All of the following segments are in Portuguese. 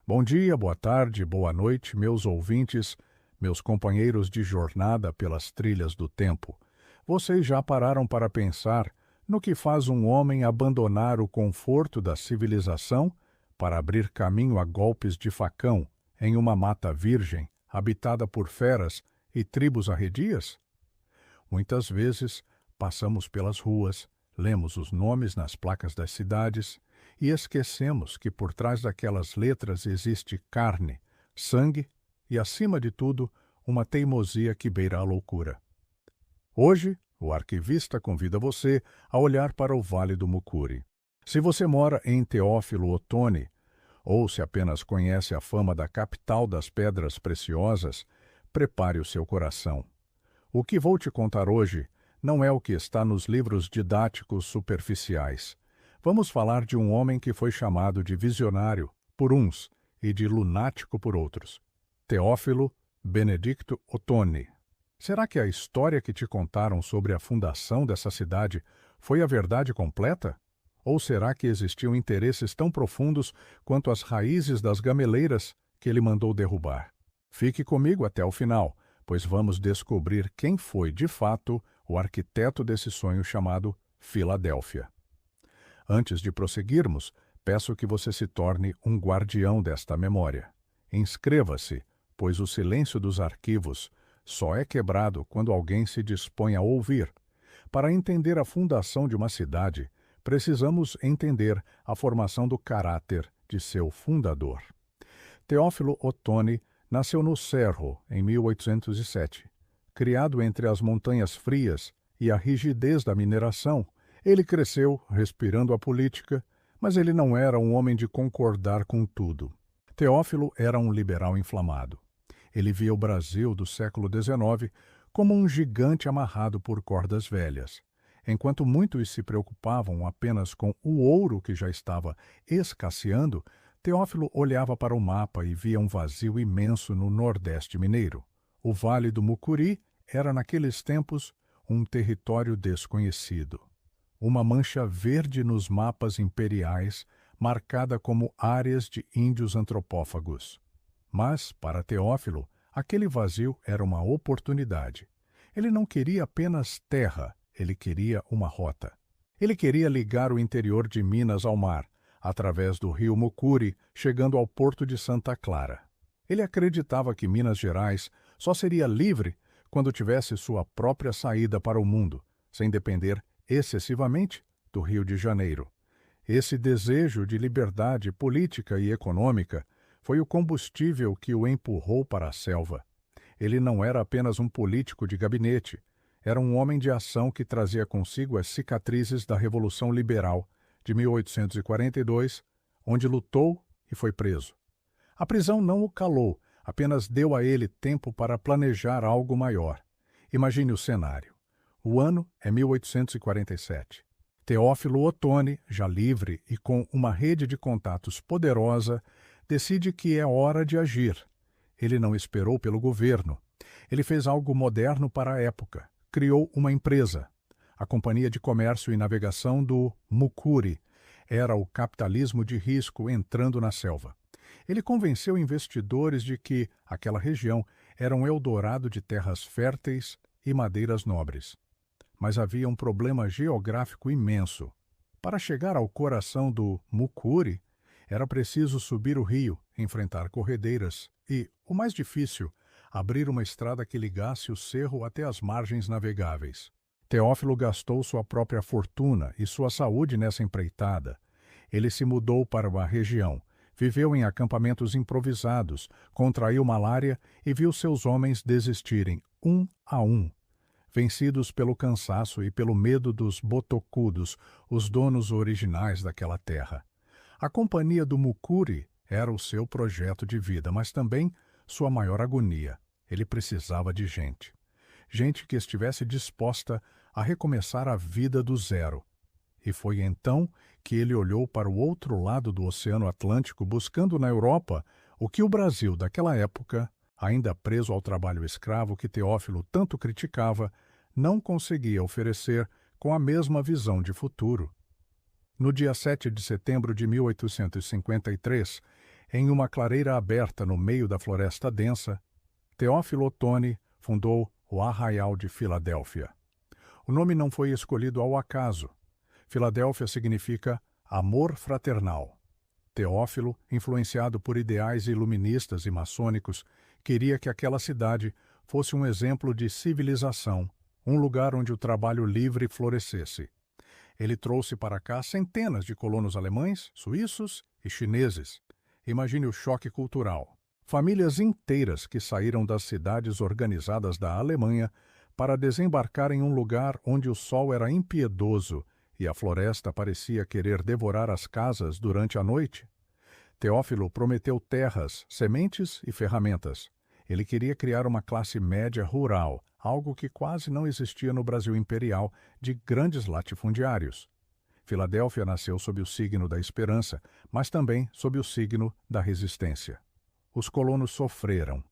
Bom dia, boa tarde, boa noite, meus ouvintes, meus companheiros de jornada pelas trilhas do tempo. Vocês já pararam para pensar no que faz um homem abandonar o conforto da civilização para abrir caminho a golpes de facão em uma mata virgem, habitada por feras e tribos arredias? Muitas vezes passamos pelas ruas, lemos os nomes nas placas das cidades e esquecemos que por trás daquelas letras existe carne, sangue e, acima de tudo, uma teimosia que beira a loucura. Hoje, o arquivista convida você a olhar para o Vale do Mucuri. Se você mora em Teófilo Otoni, ou se apenas conhece a fama da capital das pedras preciosas, prepare o seu coração. O que vou te contar hoje não é o que está nos livros didáticos superficiais. Vamos falar de um homem que foi chamado de visionário por uns e de lunático por outros. Teófilo Benedicto Otoni. Será que a história que te contaram sobre a fundação dessa cidade foi a verdade completa? Ou será que existiam interesses tão profundos quanto as raízes das gameleiras que ele mandou derrubar? Fique comigo até o final, pois vamos descobrir quem foi, de fato, o arquiteto desse sonho chamado Filadélfia. Antes de prosseguirmos, peço que você se torne um guardião desta memória. Inscreva-se, pois o silêncio dos arquivos só é quebrado quando alguém se dispõe a ouvir. Para entender a fundação de uma cidade, precisamos entender a formação do caráter de seu fundador. Teófilo Otoni nasceu no Cerro, em 1807. Criado entre as montanhas frias e a rigidez da mineração, ele cresceu respirando a política, mas ele não era um homem de concordar com tudo. Teófilo era um liberal inflamado. Ele via o Brasil do século XIX como um gigante amarrado por cordas velhas. Enquanto muitos se preocupavam apenas com o ouro que já estava escasseando, Teófilo olhava para o mapa e via um vazio imenso no Nordeste mineiro. O Vale do Mucuri era, naqueles tempos, um território desconhecido. Uma mancha verde nos mapas imperiais, marcada como áreas de índios antropófagos. Mas, para Teófilo, aquele vazio era uma oportunidade. Ele não queria apenas terra, ele queria uma rota. Ele queria ligar o interior de Minas ao mar, através do rio Mucuri, chegando ao porto de Santa Clara. Ele acreditava que Minas Gerais só seria livre quando tivesse sua própria saída para o mundo, sem depender excessivamente do Rio de Janeiro. Esse desejo de liberdade política e econômica foi o combustível que o empurrou para a selva. Ele não era apenas um político de gabinete, era um homem de ação que trazia consigo as cicatrizes da Revolução Liberal de 1842, onde lutou e foi preso. A prisão não o calou, apenas deu a ele tempo para planejar algo maior. Imagine o cenário. O ano é 1847. Teófilo Otoni, já livre e com uma rede de contatos poderosa, decide que é hora de agir. Ele não esperou pelo governo. Ele fez algo moderno para a época. Criou uma empresa. A Companhia de Comércio e Navegação do Mucuri. Era o capitalismo de risco entrando na selva. Ele convenceu investidores de que aquela região era um eldorado de terras férteis e madeiras nobres. Mas havia um problema geográfico imenso. Para chegar ao coração do Mucuri, era preciso subir o rio, enfrentar corredeiras e, o mais difícil, abrir uma estrada que ligasse o cerro até as margens navegáveis. Teófilo gastou sua própria fortuna e sua saúde nessa empreitada. Ele se mudou para uma região, viveu em acampamentos improvisados, contraiu malária e viu seus homens desistirem, um a um. Vencidos pelo cansaço e pelo medo dos botocudos, os donos originais daquela terra. A Companhia do Mucuri era o seu projeto de vida, mas também sua maior agonia. Ele precisava de gente. Gente que estivesse disposta a recomeçar a vida do zero. E foi então que ele olhou para o outro lado do Oceano Atlântico, buscando na Europa o que o Brasil daquela época, ainda preso ao trabalho escravo que Teófilo tanto criticava, não conseguia oferecer com a mesma visão de futuro. No dia 7 de setembro de 1853, Em uma clareira aberta no meio da floresta densa, Teófilo Otoni fundou o Arraial de Filadélfia. O nome não foi escolhido ao acaso. Filadélfia significa amor fraternal. Teófilo, influenciado por ideais iluministas e maçônicos, queria que aquela cidade fosse um exemplo de civilização, um lugar onde o trabalho livre florescesse. Ele trouxe para cá centenas de colonos alemães, suíços e chineses. Imagine o choque cultural. Famílias inteiras que saíram das cidades organizadas da Alemanha para desembarcar em um lugar onde o sol era impiedoso e a floresta parecia querer devorar as casas durante a noite. Teófilo prometeu terras, sementes e ferramentas. Ele queria criar uma classe média rural, algo que quase não existia no Brasil imperial, de grandes latifundiários. Filadélfia nasceu sob o signo da esperança, mas também sob o signo da resistência. Os colonos sofreram.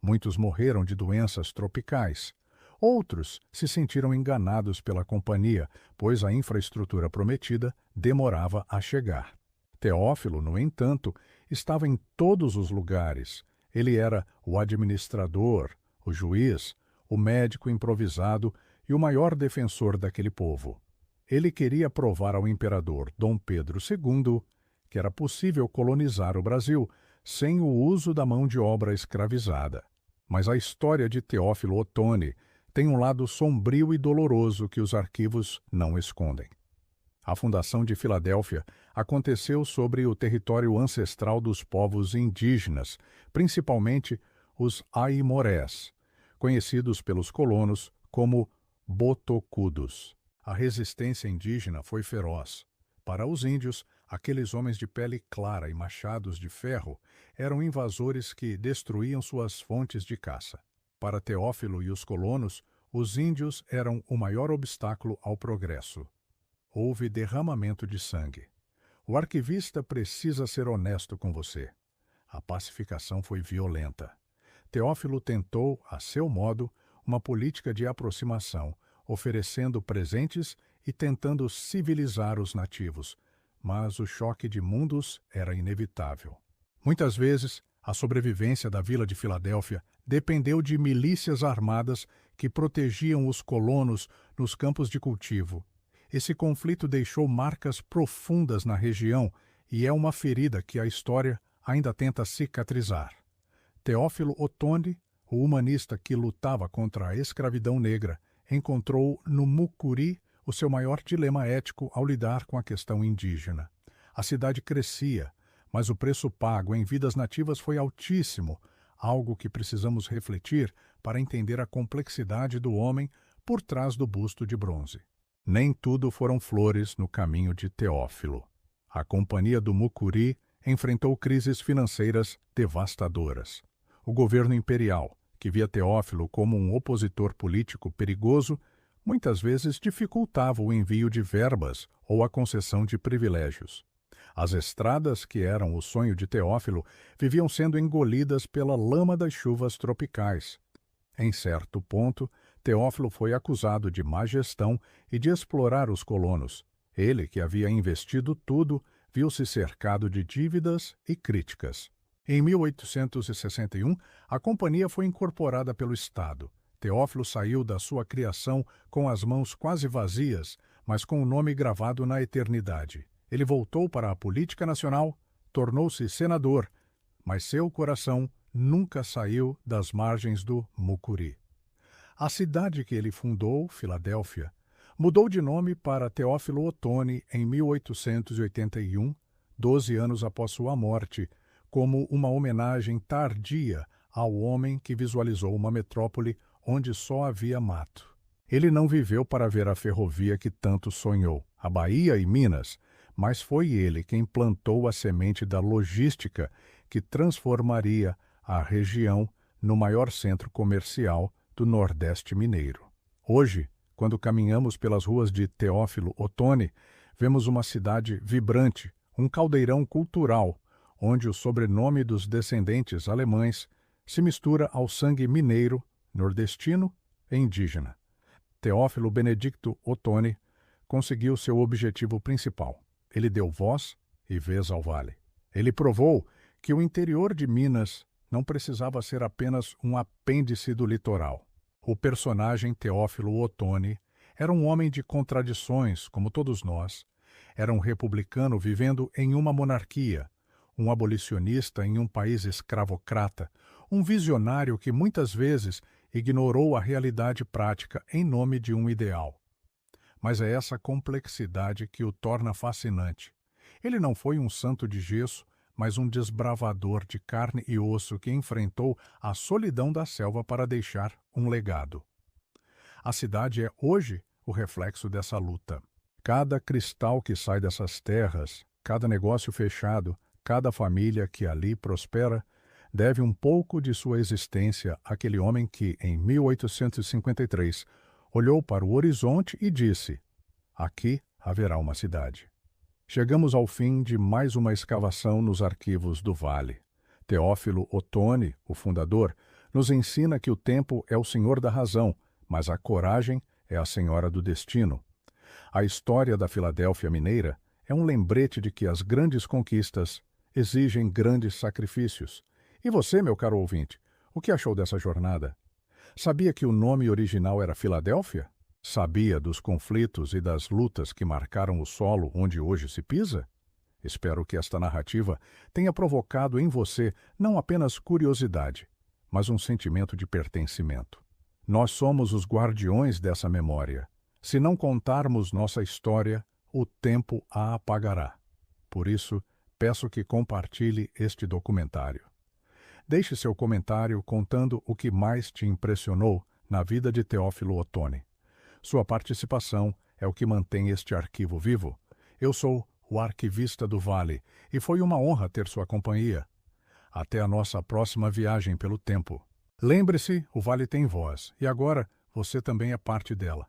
Muitos morreram de doenças tropicais. Outros se sentiram enganados pela companhia, pois a infraestrutura prometida demorava a chegar. Teófilo, no entanto, estava em todos os lugares. Ele era o administrador, o juiz, o médico improvisado e o maior defensor daquele povo. Ele queria provar ao imperador Dom Pedro II que era possível colonizar o Brasil sem o uso da mão de obra escravizada. Mas a história de Teófilo Otoni tem um lado sombrio e doloroso que os arquivos não escondem. A fundação de Filadélfia aconteceu sobre o território ancestral dos povos indígenas, principalmente os aimorés, conhecidos pelos colonos como botocudos. A resistência indígena foi feroz. Para os índios, aqueles homens de pele clara e machados de ferro eram invasores que destruíam suas fontes de caça. Para Teófilo e os colonos, os índios eram o maior obstáculo ao progresso. Houve derramamento de sangue. O arquivista precisa ser honesto com você. A pacificação foi violenta. Teófilo tentou, a seu modo, uma política de aproximação, oferecendo presentes e tentando civilizar os nativos, mas o choque de mundos era inevitável. Muitas vezes, a sobrevivência da vila de Filadélfia dependeu de milícias armadas que protegiam os colonos nos campos de cultivo. Esse conflito deixou marcas profundas na região e é uma ferida que a história ainda tenta cicatrizar. Teófilo Otoni, o humanista que lutava contra a escravidão negra, encontrou no Mucuri o seu maior dilema ético ao lidar com a questão indígena. A cidade crescia, mas o preço pago em vidas nativas foi altíssimo, algo que precisamos refletir para entender a complexidade do homem por trás do busto de bronze. Nem tudo foram flores no caminho de Teófilo. A Companhia do Mucuri enfrentou crises financeiras devastadoras. O governo imperial, que via Teófilo como um opositor político perigoso, muitas vezes dificultava o envio de verbas ou a concessão de privilégios. As estradas, que eram o sonho de Teófilo, viviam sendo engolidas pela lama das chuvas tropicais. Em certo ponto, Teófilo foi acusado de má gestão e de explorar os colonos. Ele, que havia investido tudo, viu-se cercado de dívidas e críticas. Em 1861, a companhia foi incorporada pelo Estado. Teófilo saiu da sua criação com as mãos quase vazias, mas com o nome gravado na eternidade. Ele voltou para a política nacional, tornou-se senador, mas seu coração nunca saiu das margens do Mucuri. A cidade que ele fundou, Filadélfia, mudou de nome para Teófilo Otoni em 1881, 12 anos após sua morte, como uma homenagem tardia ao homem que visualizou uma metrópole onde só havia mato. Ele não viveu para ver a ferrovia que tanto sonhou, a Bahia e Minas, mas foi ele quem plantou a semente da logística que transformaria a região no maior centro comercial do Nordeste mineiro. Hoje, quando caminhamos pelas ruas de Teófilo Otoni, vemos uma cidade vibrante, um caldeirão cultural, onde o sobrenome dos descendentes alemães se mistura ao sangue mineiro, nordestino e indígena. Teófilo Benedicto Otoni conseguiu seu objetivo principal. Ele deu voz e vez ao vale. Ele provou que o interior de Minas não precisava ser apenas um apêndice do litoral. O personagem Teófilo Otoni era um homem de contradições, como todos nós. Era um republicano vivendo em uma monarquia, um abolicionista em um país escravocrata, um visionário que muitas vezes ignorou a realidade prática em nome de um ideal. Mas é essa complexidade que o torna fascinante. Ele não foi um santo de gesso, mas um desbravador de carne e osso que enfrentou a solidão da selva para deixar um legado. A cidade é hoje o reflexo dessa luta. Cada cristal que sai dessas terras, cada negócio fechado, cada família que ali prospera, deve um pouco de sua existência àquele homem que, em 1853, olhou para o horizonte e disse: aqui haverá uma cidade. Chegamos ao fim de mais uma escavação nos arquivos do Vale. Teófilo Otoni, o fundador, nos ensina que o tempo é o senhor da razão, mas a coragem é a senhora do destino. A história da Filadélfia Mineira é um lembrete de que as grandes conquistas exigem grandes sacrifícios. E você, meu caro ouvinte, o que achou dessa jornada? Sabia que o nome original era Filadélfia? Sabia dos conflitos e das lutas que marcaram o solo onde hoje se pisa? Espero que esta narrativa tenha provocado em você não apenas curiosidade, mas um sentimento de pertencimento. Nós somos os guardiões dessa memória. Se não contarmos nossa história, o tempo a apagará. Por isso, peço que compartilhe este documentário. Deixe seu comentário contando o que mais te impressionou na vida de Teófilo Otoni. Sua participação é o que mantém este arquivo vivo. Eu sou o arquivista do Vale e foi uma honra ter sua companhia. Até a nossa próxima viagem pelo tempo. Lembre-se, o Vale tem voz e agora você também é parte dela.